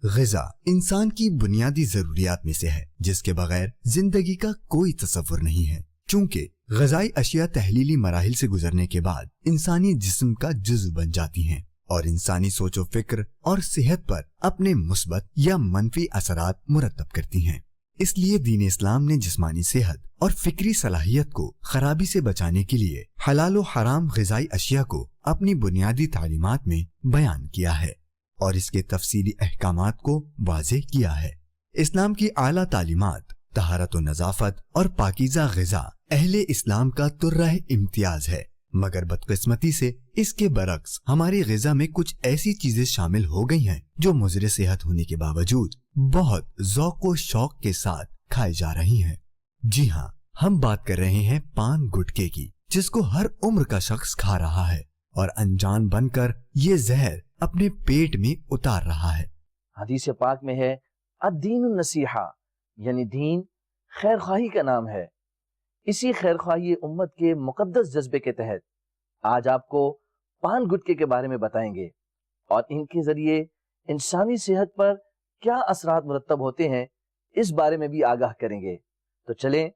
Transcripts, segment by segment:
غذا انسان کی بنیادی ضروریات میں سے ہے جس کے بغیر زندگی کا کوئی تصور نہیں ہے۔ چونکہ غذائی اشیاء تحلیلی مراحل سے گزرنے کے بعد انسانی جسم کا جزو بن جاتی ہیں اور انسانی سوچ و فکر اور صحت پر اپنے مثبت یا منفی اثرات مرتب کرتی ہیں۔ اس لیے دین اسلام نے جسمانی صحت اور فکری صلاحیت کو خرابی سے بچانے کے لیے حلال و حرام غذائی اشیاء کو اپنی بنیادی تعلیمات میں بیان کیا ہے اور اس کے تفصیلی احکامات کو واضح کیا ہے۔ اسلام کی اعلیٰ تعلیمات، طہارت و نظافت اور پاکیزہ غذا اہل اسلام کا ترہ امتیاز ہے، مگر بدقسمتی سے اس کے برعکس ہماری غذا میں کچھ ایسی چیزیں شامل ہو گئی ہیں جو مضر صحت ہونے کے باوجود بہت ذوق و شوق کے ساتھ کھائی جا رہی ہیں۔ جی ہاں، ہم بات کر رہے ہیں پان گٹکے کی، جس کو ہر عمر کا شخص کھا رہا ہے اور انجان بن کر یہ زہر اپنے پیٹ میں اتار رہا ہے۔ حدیث پاک میں ہے الدین النصیحہ، یعنی دین خیر خواہی کا نام ہے۔ اسی خیر خواہی امت کے مقدس جذبے کے تحت آج آپ کو پان گٹکے کے بارے میں بتائیں گے اور ان کے ذریعے انسانی صحت پر کیا اثرات مرتب ہوتے ہیں اس بارے میں بھی آگاہ کریں گے۔ تو چلیں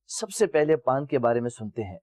سب سے پہلے پان کے بارے میں سنتے ہیں۔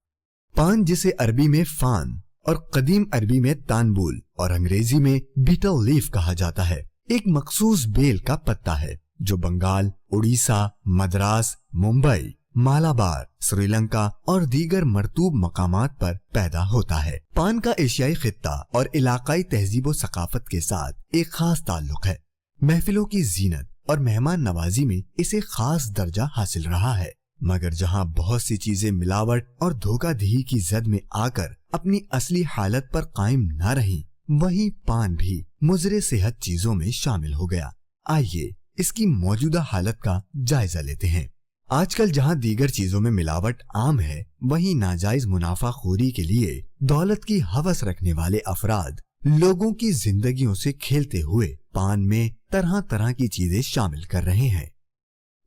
پان، جسے عربی میں فان اور قدیم عربی میں تانبول اور انگریزی میں بیٹل لیف کہا جاتا ہے، ایک مخصوص بیل کا پتا ہے جو بنگال، اڑیسہ، مدراس، ممبئی، مالابار، سری لنکا اور دیگر مرطوب مقامات پر پیدا ہوتا ہے۔ پان کا ایشیائی خطہ اور علاقائی تہذیب و ثقافت کے ساتھ ایک خاص تعلق ہے۔ محفلوں کی زینت اور مہمان نوازی میں اسے خاص درجہ حاصل رہا ہے، مگر جہاں بہت سی چیزیں ملاوٹ اور دھوکہ دہی کی زد میں آ کر اپنی اصلی حالت پر قائم نہ رہیں، وہیں پان بھی مضر صحت چیزوں میں شامل ہو گیا۔ آئیے اس کی موجودہ حالت کا جائزہ لیتے ہیں۔ آج کل جہاں دیگر چیزوں میں ملاوٹ عام ہے، وہیں ناجائز منافع خوری کے لیے دولت کی ہوس رکھنے والے افراد لوگوں کی زندگیوں سے کھیلتے ہوئے پان میں طرح طرح کی چیزیں شامل کر رہے ہیں۔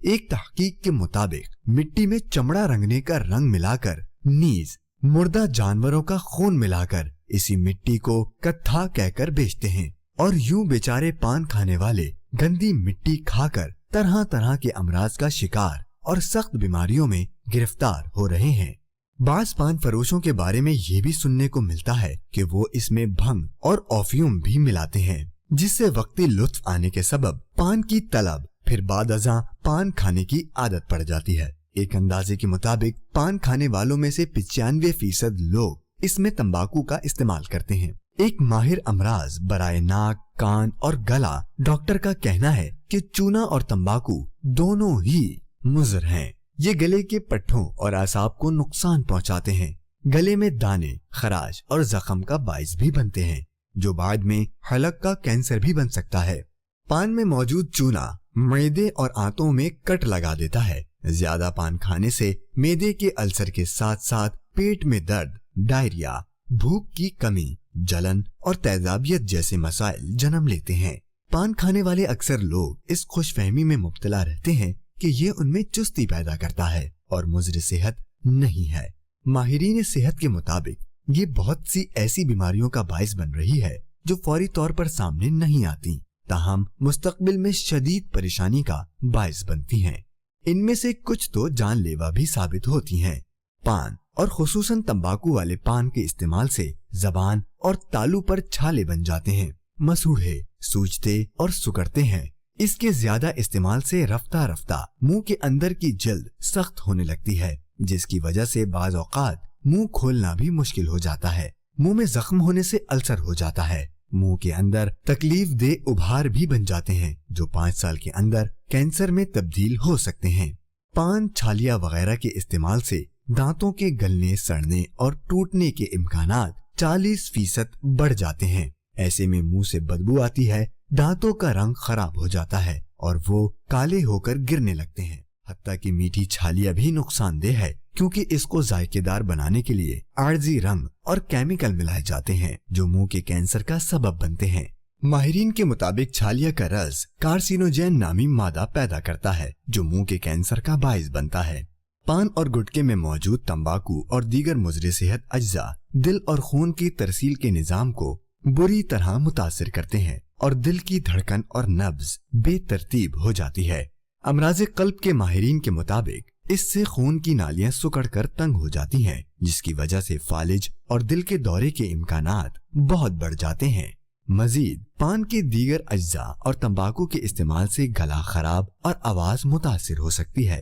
ایک تحقیق کے مطابق مٹی میں چمڑا رنگنے کا رنگ ملا کر، نیز مردہ جانوروں کا خون ملا کر اسی مٹی کو کتھا کہہ کر بیچتے ہیں، اور یوں بیچارے پان کھانے والے گندی مٹی کھا کر طرح طرح کے امراض کا شکار اور سخت بیماریوں میں گرفتار ہو رہے ہیں۔ بعض پان فروشوں کے بارے میں یہ بھی سننے کو ملتا ہے کہ وہ اس میں بھنگ اور اوفیوم بھی ملاتے ہیں، جس سے وقتی لطف آنے کے سبب پان کی طلب پھر بعد ازاں پان کھانے کی عادت پڑ جاتی ہے۔ ایک اندازے کے مطابق پان کھانے والوں میں سے 95% لوگ اس میں تمباکو کا استعمال کرتے ہیں۔ ایک ماہر امراض برائے ناک، کان اور گلا ڈاکٹر کا کہنا ہے کہ چونا اور تمباکو دونوں ہی مضر ہیں۔ یہ گلے کے پٹھوں اور اعصاب کو نقصان پہنچاتے ہیں، گلے میں دانے، خراش اور زخم کا باعث بھی بنتے ہیں، جو بعد میں حلق کا کینسر بھی بن سکتا ہے۔ پان میں موجود چونا معدے اور آنتوں میں کٹ لگا دیتا ہے۔ زیادہ پان کھانے سے معدے کے السر کے ساتھ ساتھ پیٹ میں درد، ڈائریا، بھوک کی کمی، جلن اور تیزابیت جیسے مسائل جنم لیتے ہیں۔ پان کھانے والے اکثر لوگ اس خوش فہمی میں مبتلا رہتے ہیں کہ یہ ان میں چستی پیدا کرتا ہے اور مضر صحت نہیں ہے۔ ماہرین صحت کے مطابق یہ بہت سی ایسی بیماریوں کا باعث بن رہی ہے جو فوری طور پر سامنے نہیں آتی، تاہم مستقبل میں شدید پریشانی کا باعث بنتی ہیں۔ ان میں سے کچھ تو جان لیوا بھی ثابت ہوتی ہیں۔ پان اور خصوصاً تمباکو والے پان کے استعمال سے زبان اور تالو پر چھالے بن جاتے ہیں، مسوڑھے، سوجتے اور سکڑتے ہیں۔ اس کے زیادہ استعمال سے رفتہ رفتہ منہ کے اندر کی جلد سخت ہونے لگتی ہے، جس کی وجہ سے بعض اوقات منہ کھولنا بھی مشکل ہو جاتا ہے۔ منہ میں زخم ہونے سے السر ہو جاتا ہے۔ منہ کے اندر تکلیف دہ ابھار بھی بن جاتے ہیں جو 5 سال کے اندر کینسر میں تبدیل ہو سکتے ہیں۔ پان، چھالیاں وغیرہ کے استعمال سے دانتوں کے گلنے، سڑنے اور ٹوٹنے کے امکانات 40% بڑھ جاتے ہیں۔ ایسے میں منہ سے بدبو آتی ہے، دانتوں کا رنگ خراب ہو جاتا ہے اور وہ کالے ہو کر گرنے لگتے ہیں۔ حتیٰ کہ میٹھی چھالیاں بھی نقصان دہ ہے، کیونکہ اس کو ذائقے دار بنانے کے لیے عارضی رنگ اور کیمیکل ملائے جاتے ہیں جو منہ کے کینسر کا سبب بنتے ہیں۔ ماہرین کے مطابق چھالیہ کا رس کارسینوجین نامی مادہ پیدا کرتا ہے جو منہ کے کینسر کا باعث بنتا ہے۔ پان اور گٹکے میں موجود تمباکو اور دیگر مضر صحت اجزاء دل اور خون کی ترسیل کے نظام کو بری طرح متاثر کرتے ہیں اور دل کی دھڑکن اور نبض بے ترتیب ہو جاتی ہے۔ امراض قلب کے ماہرین کے مطابق اس سے خون کی نالیاں سکڑ کر تنگ ہو جاتی ہیں، جس کی وجہ سے فالج اور دل کے دورے کے امکانات بہت بڑھ جاتے ہیں۔ مزید پان کے دیگر اجزاء اور تمباکو کے استعمال سے گلا خراب اور آواز متاثر ہو سکتی ہے۔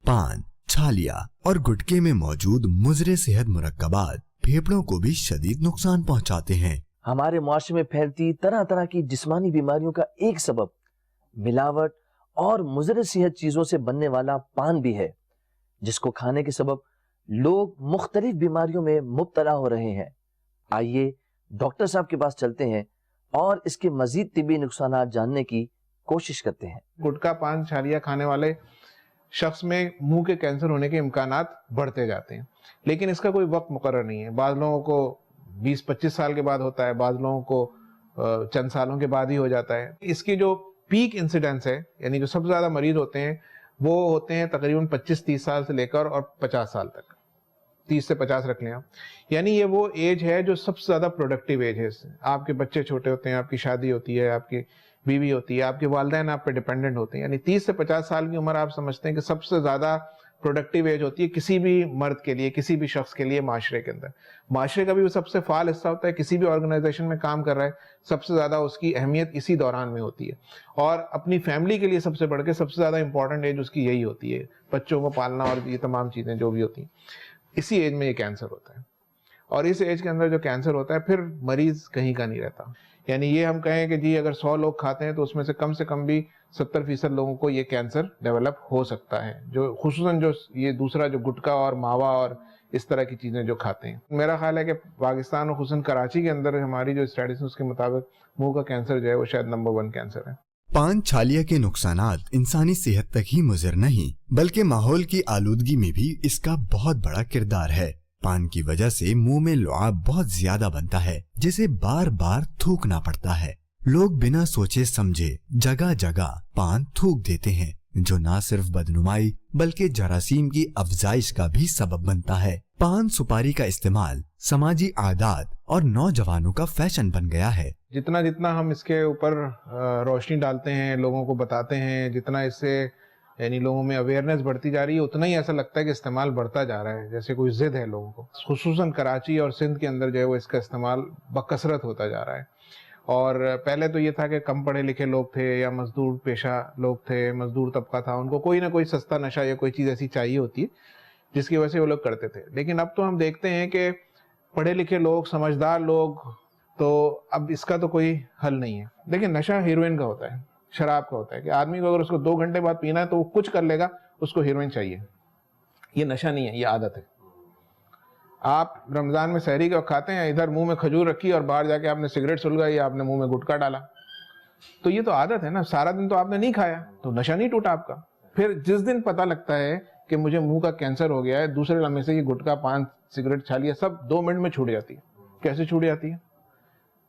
پان، چھالیا اور گٹکے میں موجود مضر صحت مرکبات پھیپھڑوں کو بھی شدید نقصان پہنچاتے ہیں۔ ہمارے معاشرے میں پھیلتی طرح طرح کی جسمانی بیماریوں کا ایک سبب ملاوٹ اور مضر صحت چیزوں سے بننے والا پان بھی ہے، جس کو کھانے کے سبب لوگ مختلف بیماریوں میں مبتلا ہو رہے ہیں۔ آئیے ڈاکٹر صاحب کے پاس چلتے ہیں اور اس کے مزید طبی نقصانات جاننے کی کوشش کرتے ہیں۔ گٹکا، پان، چھالیا کھانے والے شخص میں منہ کے کینسر ہونے کے امکانات بڑھتے جاتے ہیں، لیکن اس کا کوئی وقت مقرر نہیں ہے۔ بعض لوگوں کو 20-25 سال کے بعد ہوتا ہے، بعض لوگوں کو چند سالوں کے بعد ہی ہو جاتا ہے۔ اس کی جو پیک انسیڈنس ہے، یعنی جو سب سے زیادہ مریض ہوتے ہیں، وہ ہوتے ہیں تقریباً 25-30 سال سے لے کر اور 50 سال تک، 30 سے 50 رکھ لیں آپ۔ یعنی یہ وہ ایج ہے جو سب سے زیادہ پروڈکٹیو ایج ہے۔ آپ کے بچے چھوٹے ہوتے ہیں، آپ کی شادی ہوتی ہے، آپ کی بیوی ہوتی ہے، آپ کے والدین آپ پہ ڈیپینڈنٹ ہوتے ہیں۔ یعنی 30 سے 50 سال کی عمر آپ سمجھتے ہیں کہ سب سے زیادہ پروڈکٹیو ایج ہوتی ہے کسی بھی مرد کے لیے، کسی بھی شخص کے لیے معاشرے کے اندر۔ معاشرے کا بھی وہ سب سے فعال حصہ ہوتا ہے، کسی بھی آرگنائزیشن میں کام کر رہا ہے، سب سے زیادہ اس کی اہمیت اسی دوران میں ہوتی ہے۔ اور اپنی فیملی کے لیے سب سے بڑھ کے سب سے زیادہ امپورٹنٹ ایج اس کی یہی ہوتی ہے، بچوں کو پالنا اور یہ تمام چیزیں جو بھی ہوتی ہیں، اسی ایج میں یہ کینسر ہوتا ہے۔ اور اس ایج کے اندر جو کینسر ہوتا ہے پھر مریض کہیں کا نہیں رہتا۔ یعنی یہ ہم کہیں کہ جی اگر 100 لوگ کھاتے ہیں تو اس میں سے کم بھی 70% لوگوں کو یہ کینسر ڈیولپ ہو سکتا ہے، جو خصوصاً جو یہ دوسرا جو گٹکا اور ماوا اور اس طرح کی چیزیں جو کھاتے ہیں۔ میرا خیال ہے کہ پاکستان اور خصوصاً کراچی کے اندر ہماری جو اسٹیٹسٹکس کے مطابق منہ کا کینسر جو ہے وہ شاید نمبر 1 کینسر ہے۔ پان چھالیا کے نقصانات انسانی صحت تک ہی مضر نہیں بلکہ ماحول کی آلودگی میں بھی اس کا بہت بڑا کردار ہے۔ پان کی وجہ سے منہ میں لعاب بہت زیادہ بنتا ہے، جسے بار بار تھوکنا پڑتا ہے۔ لوگ بنا سوچے سمجھے جگہ جگہ پان تھوک دیتے ہیں، جو نہ صرف بدنمائی بلکہ جراثیم کی افزائش کا بھی سبب بنتا ہے۔ پان سپاری کا استعمال سماجی عادات اور نوجوانوں کا فیشن بن گیا ہے۔ جتنا ہم اس کے اوپر روشنی ڈالتے ہیں، لوگوں کو بتاتے ہیں، جتنا اس سے یعنی لوگوں میں اویئرنیس بڑھتی جا رہی ہے، اتنا ہی ایسا لگتا ہے کہ استعمال بڑھتا جا رہا ہے، جیسے کوئی ضد ہے لوگوں کو۔ خصوصاً کراچی اور سندھ کے اندر جو ہے وہ اس کا استعمال بکثرت ہوتا جا رہا ہے۔ اور پہلے تو یہ تھا کہ کم پڑھے لکھے لوگ تھے یا مزدور پیشہ لوگ تھے، مزدور طبقہ تھا، ان کو کوئی نہ کوئی سستا نشہ یا کوئی چیز ایسی چاہیے ہوتی ہے جس کی وجہ سے وہ لوگ کرتے تھے۔ لیکن اب تو ہم دیکھتے ہیں کہ پڑھے لکھے لوگ، سمجھدار لوگ، تو اب اس کا تو کوئی حل نہیں ہے۔ لیکن نشہ ہیروئن کا ہوتا ہے، شراب کا ہوتا ہے، کہ آدمی کو اگر اس کو 2 گھنٹے بعد پینا ہے تو وہ کچھ کر لے گا، اس کو ہیروئن چاہیے۔ یہ نشہ نہیں ہے، یہ عادت ہے۔ آپ رمضان میں سحری کا کھاتے ہیں، ادھر منہ میں کھجور رکھی اور باہر جا کے آپ نے سگریٹ سلگائی یا آپ نے منہ میں گٹکا ڈالا، تو یہ تو عادت ہے نا۔ سارا دن تو آپ نے نہیں کھایا تو نشہ نہیں ٹوٹا آپ کا۔ پھر جس دن پتہ لگتا ہے کہ مجھے منہ کا کینسر ہو گیا ہے، دوسرے لمحے سے یہ گٹکا، پان، سگریٹ، چھالیا سب 2 منٹ میں چھوٹ جاتی ہے۔ کیسے چھوٹ جاتی ہے؟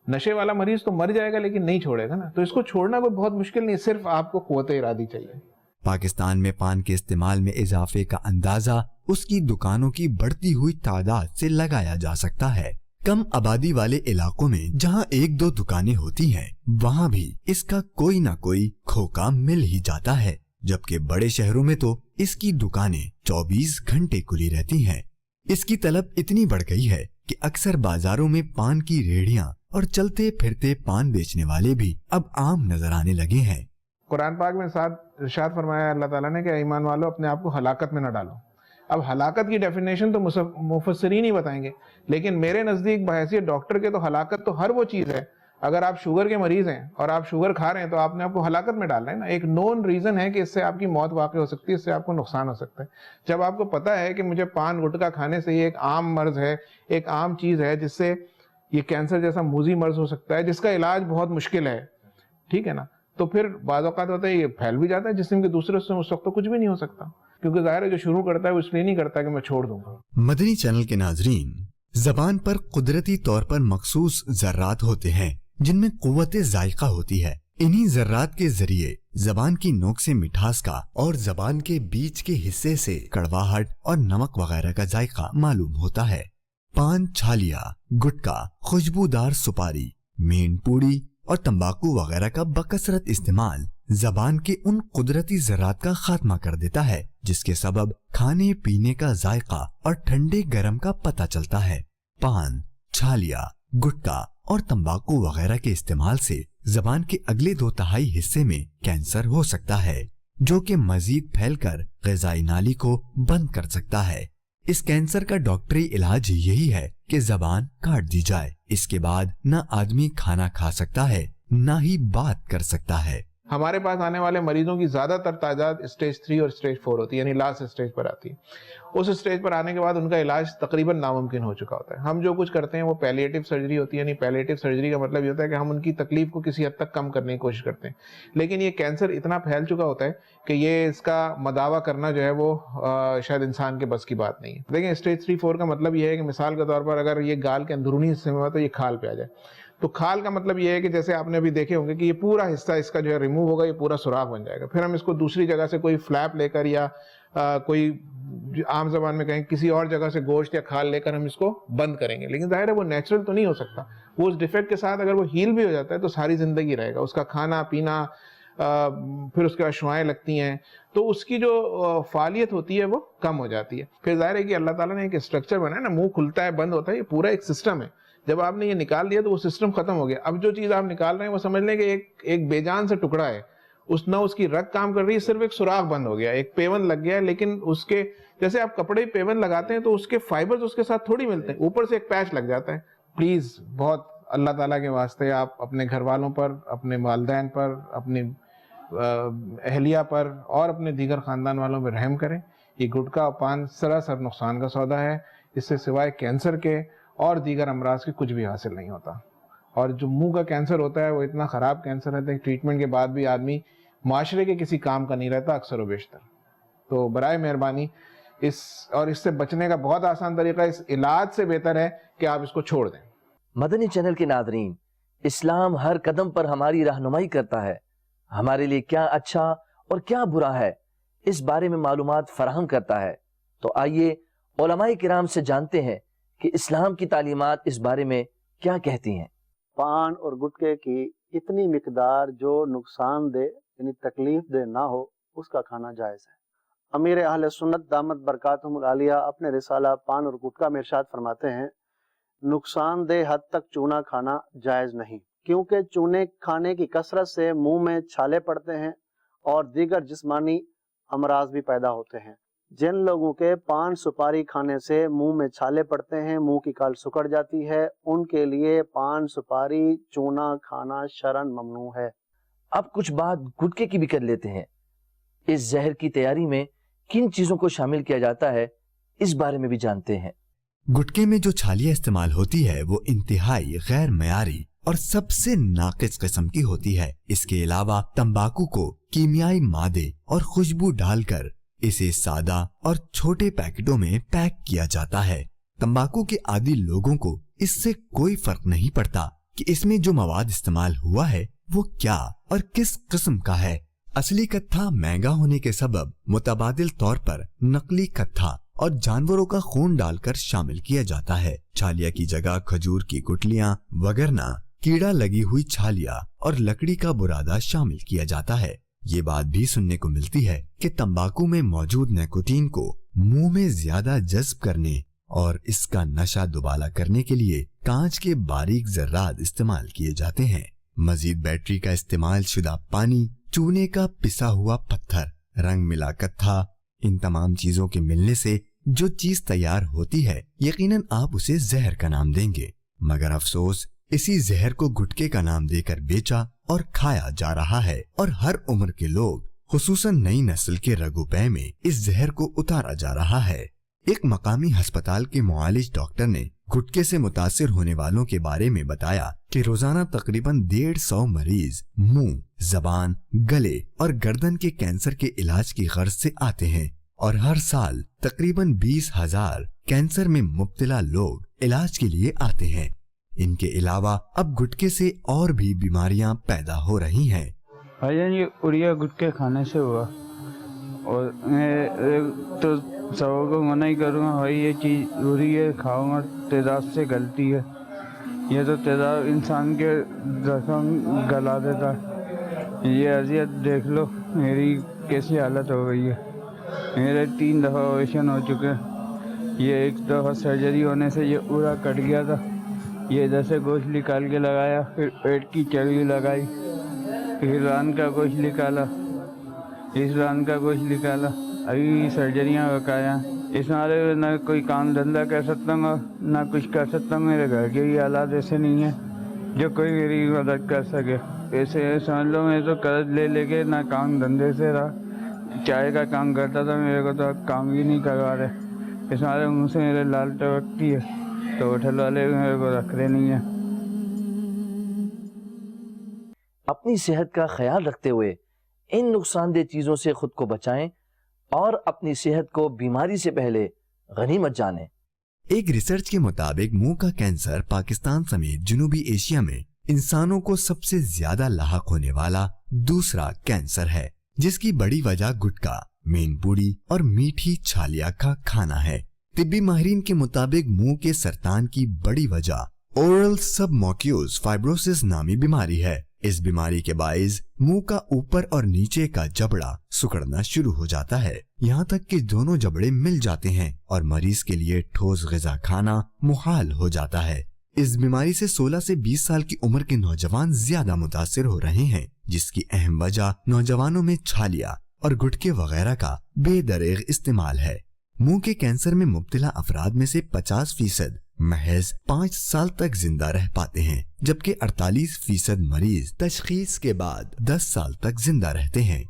نشے والا مریض تو مر جائے گا لیکن نہیں چھوڑے گا نا، تو اس کو چھوڑنا کوئی بہت مشکل نہیں، صرف آپ کو قوت ارادی چاہیے۔ پاکستان میں پان کے استعمال میں اضافے کا اندازہ اس کی دکانوں کی بڑھتی ہوئی تعداد سے لگایا جا سکتا ہے۔ کم آبادی والے علاقوں میں جہاں 1-2 دکانیں ہوتی ہیں، وہاں بھی اس کا کوئی نہ کوئی کھوکا مل ہی جاتا ہے، جبکہ بڑے شہروں میں تو اس کی دکانیں 24 گھنٹے کھلی رہتی ہیں۔ اس کی طلب اتنی بڑھ گئی ہے کہ اکثر بازاروں میں پان کی ریڑھیاں اور چلتے پھرتے پان بیچنے والے بھی اب عام نظر آنے لگے ہیں۔ قرآن پاک میں ارشاد فرمایا اللہ تعالیٰ نے کہ ایمان والو اپنے آپ کو ہلاکت میں نہ ڈالو۔ اب ہلاکت کی ڈیفینیشن تو مفسرین ہی بتائیں گے، لیکن میرے نزدیک بحیثیت ڈاکٹر کے تو ہلاکت تو ہر وہ چیز ہے۔ اگر آپ شوگر کے مریض ہیں اور آپ شوگر کھا رہے ہیں تو آپ نے آپ کو ہلاکت میں ڈال رہے ہیں نا۔ ایک نون ریزن ہے کہ اس سے آپ کی موت واقع ہو سکتی ہے، اس سے آپ کو نقصان ہو سکتا ہے۔ جب آپ کو پتہ ہے کہ مجھے پان گٹکا کھانے سے یہ ایک عام مرض ہے، ایک عام چیز ہے جس سے یہ کینسر جیسا موذی مرض ہو سکتا ہے، جس کا علاج بہت مشکل ہے، ٹھیک ہے نا، تو پھر بعض اوقات ہوتا ہے یہ پھیل بھی جاتا ہے جسم کے دوسرے سے، اس وقت تو کچھ بھی نہیں ہو سکتا، کیونکہ ظاہر ہے جو شروع کرتا ہے وہ اس لیے نہیں کرتا کہ میں چھوڑ دوں گا۔ مدنی چینل کے ناظرین، زبان پر قدرتی طور پر مخصوص ذرات ہوتے ہیں جن میں قوت ذائقہ ہوتی ہے۔ انہی ذرات کے ذریعے زبان کی نوک سے مٹھاس کا اور زبان کے بیچ کے حصے سے کڑواہٹ اور نمک وغیرہ کا ذائقہ معلوم ہوتا ہے۔ پان، چھالیا، گٹکا، خوشبودار سپاری، مین پوڑی اور تمباکو وغیرہ کا بکثرت استعمال زبان کے ان قدرتی ذرات کا خاتمہ کر دیتا ہے جس کے سبب کھانے پینے کا ذائقہ اور ٹھنڈے گرم کا پتہ چلتا ہے۔ پان، چھالیا، گٹکا اور تمباکو وغیرہ کے استعمال سے زبان کے اگلے 2/3 حصے میں کینسر ہو سکتا ہے جو کہ مزید پھیل کر غذائی نالی کو بند کر سکتا ہے۔ اس کینسر کا ڈاکٹری علاج یہی ہے کہ زبان کاٹ دی جائے، اس کے بعد نہ آدمی کھانا کھا سکتا ہے نہ ہی بات کر سکتا ہے۔ ہمارے پاس آنے والے مریضوں کی زیادہ تر تعداد اسٹیج 3 اور اسٹیج 4 ہوتی ہے، یعنی لاسٹ اسٹیج پر آتی ہے۔ اس اسٹیج پر آنے کے بعد ان کا علاج تقریباً ناممکن ہو چکا ہوتا ہے۔ ہم جو کچھ کرتے ہیں وہ پیلیٹیو سرجری ہوتی ہے، یعنی پیلیٹیو سرجری کا مطلب یہ ہوتا ہے کہ ہم ان کی تکلیف کو کسی حد تک کم کرنے کی کوشش کرتے ہیں، لیکن یہ کینسر اتنا پھیل چکا ہوتا ہے کہ یہ اس کا مداوع کرنا جو ہے وہ شاید انسان کے بس کی بات نہیں ہے۔ دیکھیں اسٹیج 3 4 کا مطلب یہ ہے کہ مثال کے طور پر اگر یہ گال کے اندرونی حصے میں ہوا تو یہ کھال پہ آ جائے، تو کھال کا مطلب یہ ہے کہ جیسے آپ نے ابھی دیکھے ہوں گے کہ یہ پورا حصہ اس کا جو ہے ریموو ہوگا، یہ پورا سوراخ بن جائے گا۔ پھر ہم اس کو دوسری جگہ سے کوئی فلیپ لے کر یا کوئی عام زبان میں کہیں کسی اور جگہ سے گوشت یا کھال لے کر ہم اس کو بند کریں گے، لیکن ظاہر ہے وہ نیچرل تو نہیں ہو سکتا۔ وہ اس ڈیفیکٹ کے ساتھ اگر وہ ہیل بھی ہو جاتا ہے تو ساری زندگی رہے گا، اس کا کھانا پینا، پھر اس کے بعد شعائیں لگتی ہیں تو اس کی جو فعالیت ہوتی ہے وہ کم ہو جاتی ہے۔ پھر ظاہر ہے کہ اللہ تعالیٰ نے ایک اسٹرکچر بنایا نا، منہ کھلتا ہے بند ہوتا ہے، یہ پورا ایک سسٹم ہے۔ جب آپ نے یہ نکال دیا تو وہ سسٹم ختم ہو گیا۔ اب جو چیز آپ نکال رہے ہیں وہ سمجھ لیں کہ ایک بے جان سے ٹکڑا ہے، نہ اس کی رگ کام کر رہی ہے، صرف ایک سوراخ بند ہو گیا، ایک پیون لگ گیا ہے، لیکن اس کے جیسے آپ کپڑے پیون لگاتے ہیں تو اس کے فائبرز اس کے ساتھ تھوڑی ملتے ہیں، اوپر سے ایک پیچ لگ جاتا ہے۔ پلیز بہت اللہ تعالیٰ کے واسطے آپ اپنے گھر والوں پر، اپنے والدین پر، اپنی اہلیہ پر اور اپنے دیگر خاندان والوں پہ رحم کریں۔ یہ گٹکا اور پان سراسر نقصان کا سودا ہے، اس سے سوائے کینسر کے اور دیگر امراض کے کچھ بھی حاصل نہیں ہوتا۔ اور جو منہ کا کینسر ہوتا ہے وہ اتنا خراب کینسر ہے کہ ٹریٹمنٹ کے بعد بھی آدمی معاشرے کے کسی کام کا نہیں رہتا اکثر و بیشتر۔ تو برائے مہربانی اس سے بچنے کا بہت آسان طریقہ اس علاج سے بہتر ہے کہ آپ اس کو چھوڑ دیں۔ مدنی چینل کے ناظرین، اسلام ہر قدم پر ہماری رہنمائی کرتا ہے، ہمارے لیے کیا اچھا اور کیا برا ہے اس بارے میں معلومات فراہم کرتا ہے۔ تو آئیے علماء کرام سے جانتے ہیں کہ اسلام کی تعلیمات اس بارے میں کیا کہتی ہیں۔ پان اور گٹکے کی اتنی مقدار جو نقصان دہ یعنی تکلیف دہ نہ ہو اس کا کھانا جائز ہے۔ امیر اہل سنت دامت برکاتہم العالیہ اپنے رسالہ پان اور گٹکا میں ارشاد فرماتے ہیں، نقصان دہ حد تک چونا کھانا جائز نہیں، کیونکہ چونے کھانے کی کثرت سے منہ میں چھالے پڑتے ہیں اور دیگر جسمانی امراض بھی پیدا ہوتے ہیں۔ جن لوگوں کے پان سپاری کھانے سے منہ میں چھالے پڑتے ہیں، منہ کی کھال سکڑ جاتی ہے، ان کے لیے پان سپاری چونا کھانا شرعاً ممنوع ہے۔ اب کچھ بات گٹکے کی بھی کر لیتے ہیں۔ اس زہر کی تیاری میں کن چیزوں کو شامل کیا جاتا ہے اس بارے میں بھی جانتے ہیں۔ گٹکے میں جو چھالیاں استعمال ہوتی ہے وہ انتہائی غیر معیاری اور سب سے ناقص قسم کی ہوتی ہے۔ اس کے علاوہ تمباکو کو کیمیائی مادے اور خوشبو ڈال کر اسے سادہ اور چھوٹے پیکٹوں میں پیک کیا جاتا ہے۔ تمباکو کے عادی لوگوں کو اس سے کوئی فرق نہیں پڑتا کہ اس میں جو مواد استعمال ہوا ہے وہ کیا اور کس قسم کا ہے۔ اصلی کتھا مہنگا ہونے کے سبب متبادل طور پر نقلی کتھا اور جانوروں کا خون ڈال کر شامل کیا جاتا ہے۔ چھالیا کی جگہ کھجور کی گٹلیاں وغیرہ کیڑا لگی ہوئی چھالیا اور لکڑی کا برادہ شامل کیا جاتا ہے۔ یہ بات بھی سننے کو ملتی ہے کہ تمباکو میں موجود نیکوٹین کو منہ میں زیادہ جذب کرنے اور اس کا نشہ دوبالا کرنے کے لیے کانچ کے باریک ذرات استعمال کیے جاتے ہیں۔ مزید بیٹری کا استعمال شدہ پانی، چونے کا پسا ہوا پتھر، رنگ ملا کتھا، ان تمام چیزوں کے ملنے سے جو چیز تیار ہوتی ہے یقیناً آپ اسے زہر کا نام دیں گے، مگر افسوس اسی زہر کو گٹکے کا نام دے کر بیچا اور کھایا جا رہا ہے، اور ہر عمر کے لوگ خصوصاً نئی نسل کے رگو پے میں اس زہر کو اتارا جا رہا ہے۔ ایک مقامی ہسپتال کے معالج ڈاکٹر نے گٹکے سے متاثر ہونے والوں کے بارے میں بتایا کہ روزانہ تقریباً 150 مریض منہ، زبان، گلے اور گردن کے کینسر کے علاج کی غرض سے آتے ہیں، اور ہر سال تقریباً 20,000 کینسر میں مبتلا لوگ علاج کے لیے آتے ہیں۔ ان کے علاوہ اب گٹکے سے اور بھی بیماریاں پیدا ہو رہی ہیں۔ بھائی یہ اڑیا گٹکے کھانے سے ہوا، اور میں تو سبوں کو منع ہی کروں گا، بھائی یہ چیز بری ہے، کھاؤں گا تیزاب سے غلطی ہے، یہ تو تیزاب انسان کے زخم گلا دیتا ہے. یہ اذیت دیکھ لو میری کیسی حالت ہو گئی ہے. میرے 3 دفعہ آپریشن ہو چکے. یہ ایک دفعہ سرجری ہونے سے یہ پورا کٹ گیا تھا. یہ ادھر سے گوشت نکال کے لگایا, پھر پیٹ کی چربی لگائی, پھر ران کا گوشت نکالا, اس ران کا گوشت نکالا, ابھی سرجریاں بقایا. اس نارے میں نہ کوئی کام دھندا کر سکتا ہوں نہ کچھ کر سکتا ہوں. میرے گھر کے بھی حالات ایسے نہیں ہیں جو کوئی میری مدد کر سکے. ایسے سمجھ لو میں تو قرض لے لے کے نہ کام دھندے سے رہا. چائے کا کام کرتا تھا, میرے کو تو اب کام بھی نہیں کروا رہے. اس نارے منہ سے میرے لال ٹپکتی ہے تو ہوٹل والے بھی میرے کو رکھ رہے نہیں ہیں. اپنی صحت کا خیال رکھتے ہوئے ان نقصان دہ چیزوں سے خود کو بچائیں اور اپنی صحت کو بیماری سے پہلے غنیمت جانیں. ایک ریسرچ کے مطابق منہ کا کینسر پاکستان سمیت جنوبی ایشیا میں انسانوں کو سب سے زیادہ لاحق ہونے والا دوسرا کینسر ہے, جس کی بڑی وجہ گٹکا, مین پوڑی اور میٹھی چھالیا کا کھانا ہے. طبی ماہرین کے مطابق منہ کے سرطان کی بڑی وجہ اورل سب موکیوز فائبروسس نامی بیماری ہے. اس بیماری کے باعث منہ کا اوپر اور نیچے کا جبڑا سکڑنا شروع ہو جاتا ہے, یہاں تک کہ دونوں جبڑے مل جاتے ہیں اور مریض کے لیے ٹھوس غذا کھانا محال ہو جاتا ہے. اس بیماری سے 16 سے 20 سال کی عمر کے نوجوان زیادہ متاثر ہو رہے ہیں, جس کی اہم وجہ نوجوانوں میں چھالیا اور گٹکے وغیرہ کا بے دریغ استعمال ہے. منہ کے کینسر میں مبتلا افراد میں سے 50% محض 5 سال تک زندہ رہ پاتے ہیں, جبکہ 48% مریض تشخیص کے بعد 10 سال تک زندہ رہتے ہیں.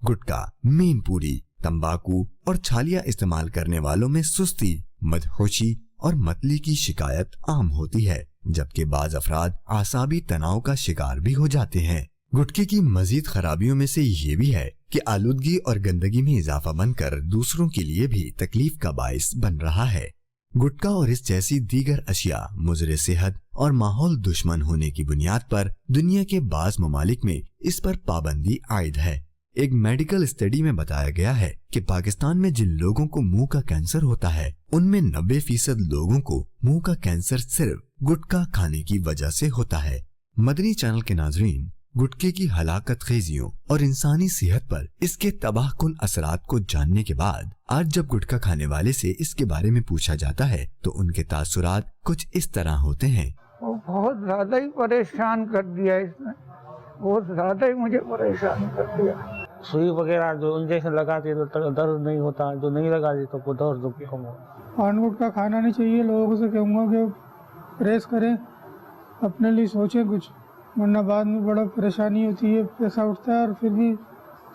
گٹکا, مین پوری, تمباکو اور چھالیا استعمال کرنے والوں میں سستی, مدہوشی اور متلی کی شکایت عام ہوتی ہے, جبکہ بعض افراد اعصابی تناؤ کا شکار بھی ہو جاتے ہیں. گٹکے کی مزید خرابیوں میں سے یہ بھی ہے کہ آلودگی اور گندگی میں اضافہ بن کر دوسروں کے لیے بھی تکلیف کا باعث بن رہا ہے. گٹکا اور اس جیسی دیگر اشیاء مضر صحت اور ماحول دشمن ہونے کی بنیاد پر دنیا کے بعض ممالک میں اس پر پابندی عائد ہے. ایک میڈیکل اسٹڈی میں بتایا گیا ہے کہ پاکستان میں جن لوگوں کو منہ کا کینسر ہوتا ہے ان میں 90% لوگوں کو منہ کا کینسر صرف گٹکا کھانے کی وجہ سے ہوتا ہے. مدنی چینل کے ناظرین, گٹکے کی ہلاکت خیزیوں اور انسانی صحت پر اس کے تباہ کن اثرات کو جاننے کے بعد آج جب گٹکا کھانے والے سے اس کے بارے میں پوچھا جاتا ہے تو ان کے تاثرات کچھ اس طرح ہوتے ہیں. وہ بہت زیادہ ہی پریشان کر دیا, اس نے بہت زیادہ ہی مجھے پریشان کر دیا. سوئی وغیرہ جو انجیکشن لگاتے تو درد نہیں ہوتا, جو نہیں لگاتے تو وہ درد کم ہوتا. پان گٹکا کھانا نہیں چاہیے. لوگوں سے کہوں گا کہ پریس کریں, اپنے لیے سوچیں کچھ, ورنہ بعد میں بڑا پریشانی ہوتی ہے. پیسہ اٹھتا ہے اور پھر بھی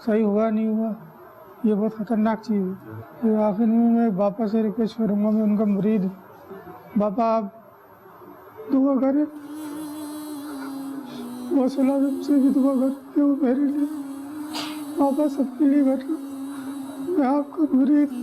صحیح ہوا نہیں ہوا, یہ بہت خطرناک چیز ہے. آخر میں باپا سے ریکویسٹ کروں گا, میں ان کا مرید ہوں. باپا آپ دعا کریں, حوصلہ سے بھی دعا کریں کہ وہ میرے لیے, باپا سب کے لیے بیٹھا, میں آپ کا مرید.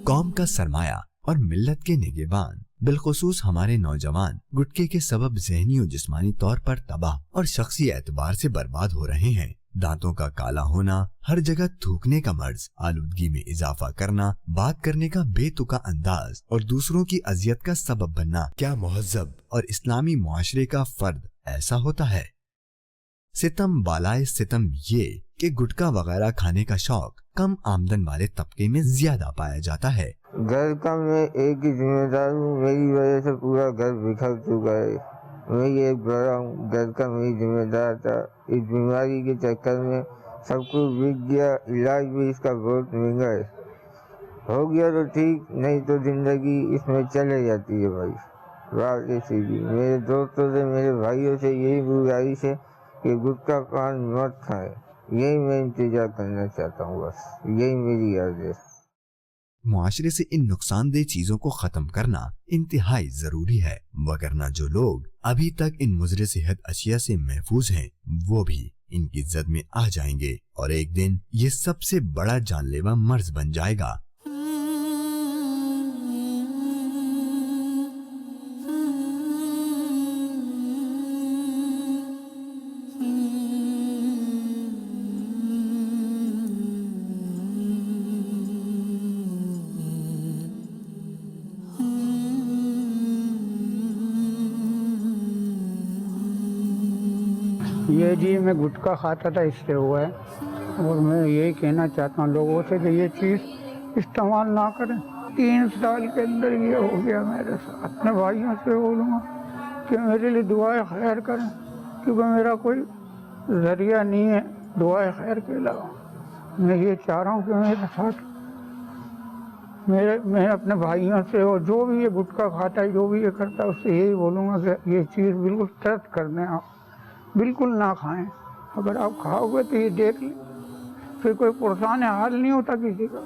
قوم کا سرمایہ اور ملت کے نگہبان بالخصوص ہمارے نوجوان گٹکے کے سبب ذہنی و جسمانی طور پر تباہ اور شخصی اعتبار سے برباد ہو رہے ہیں. دانتوں کا کالا ہونا, ہر جگہ تھوکنے کا مرض, آلودگی میں اضافہ کرنا, بات کرنے کا بے تکا انداز اور دوسروں کی اذیت کا سبب بننا. کیا مہذب اور اسلامی معاشرے کا فرد ایسا ہوتا ہے؟ ستم بالائے ستم یہ کہ گٹکا وغیرہ کھانے کا شوق کم آمدن والے طبقے میں زیادہ پایا جاتا ہے. گھر کا میں ایک ہی ذمہ دار ہوں, میری وجہ سے پورا گھر بکھر چکا ہے. میں ایک بڑا ہوں, گھر کا میں ذمہ دار تھا. اس بیماری کے چکر میں سب کچھ بک گیا, علاج بھی اس کا بہت مہنگا ہے. ہو گیا تو ٹھیک, نہیں تو زندگی اس میں چلے جاتی ہے بھائی. بات ایسی بھی میرے دوستوں سے, میرے بھائیوں سے یہی گزارش ہے کہ گٹکا پان مت کھائیں. یہی میں انتظار کرنا چاہتا ہوں, بس یہی میری عرض ہے. معاشرے سے ان نقصان دہ چیزوں کو ختم کرنا انتہائی ضروری ہے, وگرنہ جو لوگ ابھی تک ان مضر صحت اشیاء سے محفوظ ہیں وہ بھی ان کی زد میں آ جائیں گے اور ایک دن یہ سب سے بڑا جان لیوا مرض بن جائے گا. یہ جی میں گٹکا کھاتا تھا، اس سے ہوا ہے، اور میں یہی کہنا چاہتا ہوں لوگوں سے کہ یہ چیز استعمال نہ کریں۔ 3 سال کے اندر یہ ہو گیا میرے ساتھ۔ اپنے بھائیوں سے بولوں گا کہ میرے لیے دعائیں خیر کریں، کیونکہ میرا کوئی ذریعہ نہیں ہے دعائیں خیر کے علاوہ۔ میں یہ چاہ رہا ہوں کہ میرے ساتھ میں اپنے بھائیوں سے، اور جو بھی یہ گٹکا کھاتا ہے، جو بھی یہ کرتا ہے، اس سے یہی بولوں گا کہ یہ چیز بالکل ترک کر دیں، آپ بالکل نہ کھائیں۔ اگر آپ کھاؤ گے تو یہ دیکھ لیں، پھر کوئی پرسان حال نہیں ہوتا کسی کا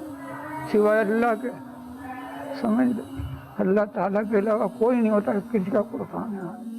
سوائے اللہ کے، سمجھ لیں، اللہ تعالیٰ کے علاوہ کوئی نہیں ہوتا کسی کا پرسان حال۔